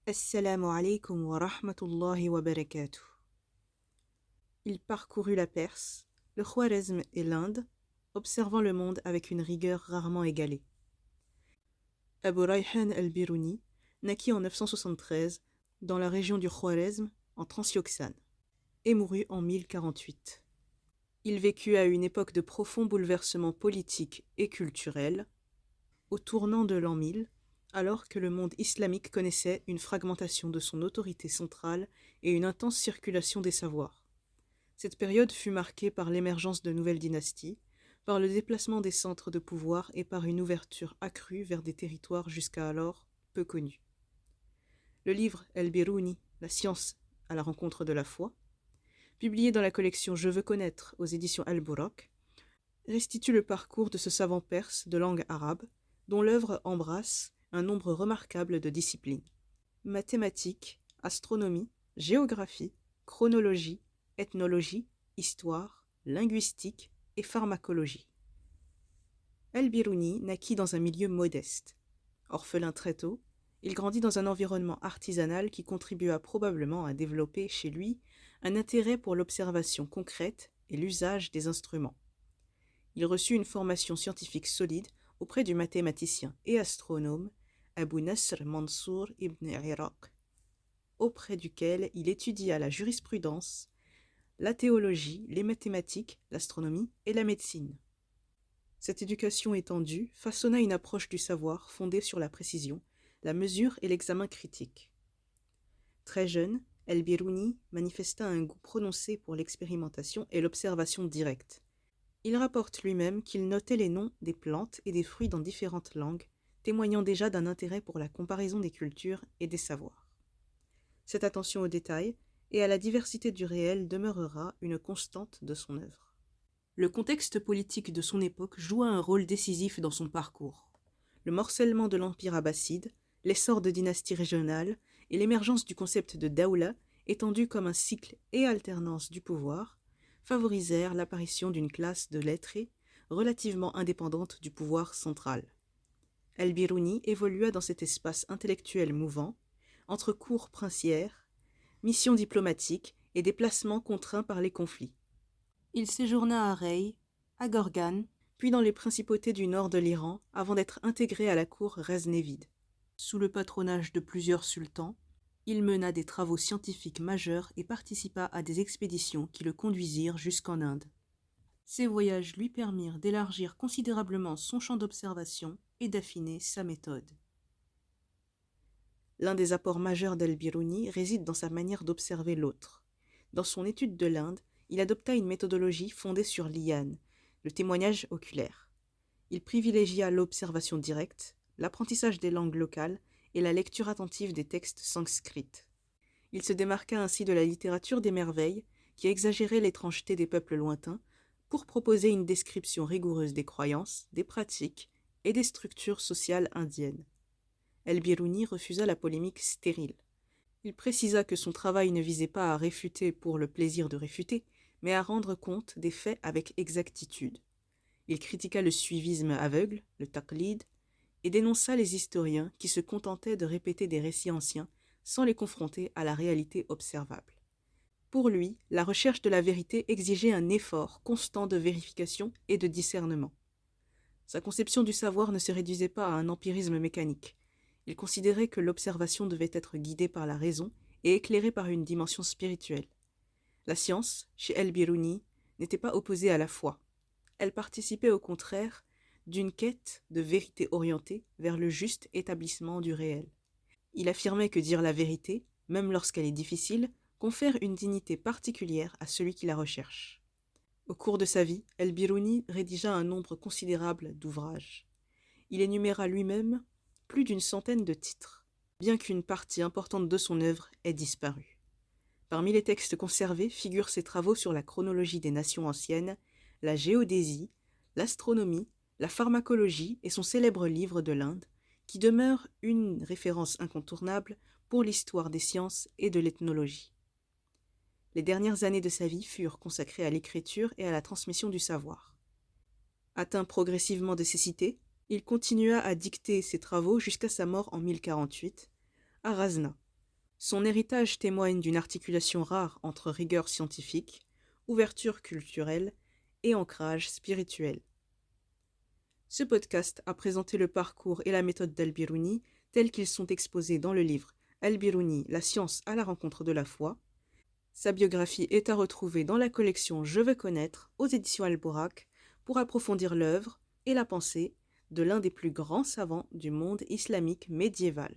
Assalamu alaikum wa rahmatullahi wa barakatuh. Il parcourut la Perse, le Khwarezm et l'Inde, observant le monde avec une rigueur rarement égalée. Abu Rayhan al-Biruni naquit en 973 dans la région du Khwarezm, en Transioxane, et mourut en 1048. Il vécut à une époque de profonds bouleversements politiques et culturels, au tournant de l'an 1000, alors que le monde islamique connaissait une fragmentation de son autorité centrale et une intense circulation des savoirs. Cette période fut marquée par l'émergence de nouvelles dynasties, par le déplacement des centres de pouvoir et par une ouverture accrue vers des territoires jusqu'alors peu connus. Le livre El-Biruni, La science à la rencontre de la foi, publié dans la collection Je veux connaître aux éditions Al-Buraq, restitue le parcours de ce savant perse de langue arabe, dont l'œuvre embrasse un nombre remarquable de disciplines. Mathématiques, astronomie, géographie, chronologie, ethnologie, histoire, linguistique et pharmacologie. El-Biruni naquit dans un milieu modeste. Orphelin très tôt, il grandit dans un environnement artisanal qui contribua probablement à développer chez lui un intérêt pour l'observation concrète et l'usage des instruments. Il reçut une formation scientifique solide auprès du mathématicien et astronome Abu Nasr Mansour ibn Iraq, auprès duquel il étudia la jurisprudence, la théologie, les mathématiques, l'astronomie et la médecine. Cette éducation étendue façonna une approche du savoir fondée sur la précision, la mesure et l'examen critique. Très jeune, El-Biruni manifesta un goût prononcé pour l'expérimentation et l'observation directe. Il rapporte lui-même qu'il notait les noms des plantes et des fruits dans différentes langues, témoignant déjà d'un intérêt pour la comparaison des cultures et des savoirs. Cette attention aux détails et à la diversité du réel demeurera une constante de son œuvre. Le contexte politique de son époque joua un rôle décisif dans son parcours. Le morcellement de l'empire abbasside, l'essor de dynasties régionales et l'émergence du concept de daoula, étendu comme un cycle et alternance du pouvoir, favorisèrent l'apparition d'une classe de lettrés relativement indépendante du pouvoir central. El-Biruni évolua dans cet espace intellectuel mouvant, entre cours princières, missions diplomatiques et déplacements contraints par les conflits. Il séjourna à Rey, à Gorgane, puis dans les principautés du nord de l'Iran, avant d'être intégré à la cour ghaznévide. Sous le patronage de plusieurs sultans, il mena des travaux scientifiques majeurs et participa à des expéditions qui le conduisirent jusqu'en Inde. Ces voyages lui permirent d'élargir considérablement son champ d'observation et d'affiner sa méthode. L'un des apports majeurs d'El-Biruni réside dans sa manière d'observer l'autre. Dans son étude de l'Inde, il adopta une méthodologie fondée sur l'Iyan, le témoignage oculaire. Il privilégia l'observation directe, l'apprentissage des langues locales et la lecture attentive des textes sanskrits. Il se démarqua ainsi de la littérature des merveilles, qui exagérait l'étrangeté des peuples lointains, pour proposer une description rigoureuse des croyances, des pratiques et des structures sociales indiennes. El-Biruni refusa la polémique stérile. Il précisa que son travail ne visait pas à réfuter pour le plaisir de réfuter, mais à rendre compte des faits avec exactitude. Il critiqua le suivisme aveugle, le taqlid, et dénonça les historiens qui se contentaient de répéter des récits anciens sans les confronter à la réalité observable. Pour lui, la recherche de la vérité exigeait un effort constant de vérification et de discernement. Sa conception du savoir ne se réduisait pas à un empirisme mécanique. Il considérait que l'observation devait être guidée par la raison et éclairée par une dimension spirituelle. La science, chez El-Biruni, n'était pas opposée à la foi. Elle participait au contraire d'une quête de vérité orientée vers le juste établissement du réel. Il affirmait que dire la vérité, même lorsqu'elle est difficile, confère une dignité particulière à celui qui la recherche. Au cours de sa vie, El-Biruni rédigea un nombre considérable d'ouvrages. Il énuméra lui-même plus d'une centaine de titres, bien qu'une partie importante de son œuvre ait disparu. Parmi les textes conservés figurent ses travaux sur la chronologie des nations anciennes, la géodésie, l'astronomie, la pharmacologie et son célèbre livre de l'Inde, qui demeure une référence incontournable pour l'histoire des sciences et de l'ethnologie. Les dernières années de sa vie furent consacrées à l'écriture et à la transmission du savoir. Atteint progressivement de cécité, il continua à dicter ses travaux jusqu'à sa mort en 1048, à Razna, Son héritage témoigne d'une articulation rare entre rigueur scientifique, ouverture culturelle et ancrage spirituel. Ce podcast a présenté le parcours et la méthode d'Al-Biruni tels qu'ils sont exposés dans le livre Al-Biruni, la science à la rencontre de la foi. Sa biographie est à retrouver dans la collection Je veux connaître aux éditions Al-Borak pour approfondir l'œuvre et la pensée de l'un des plus grands savants du monde islamique médiéval.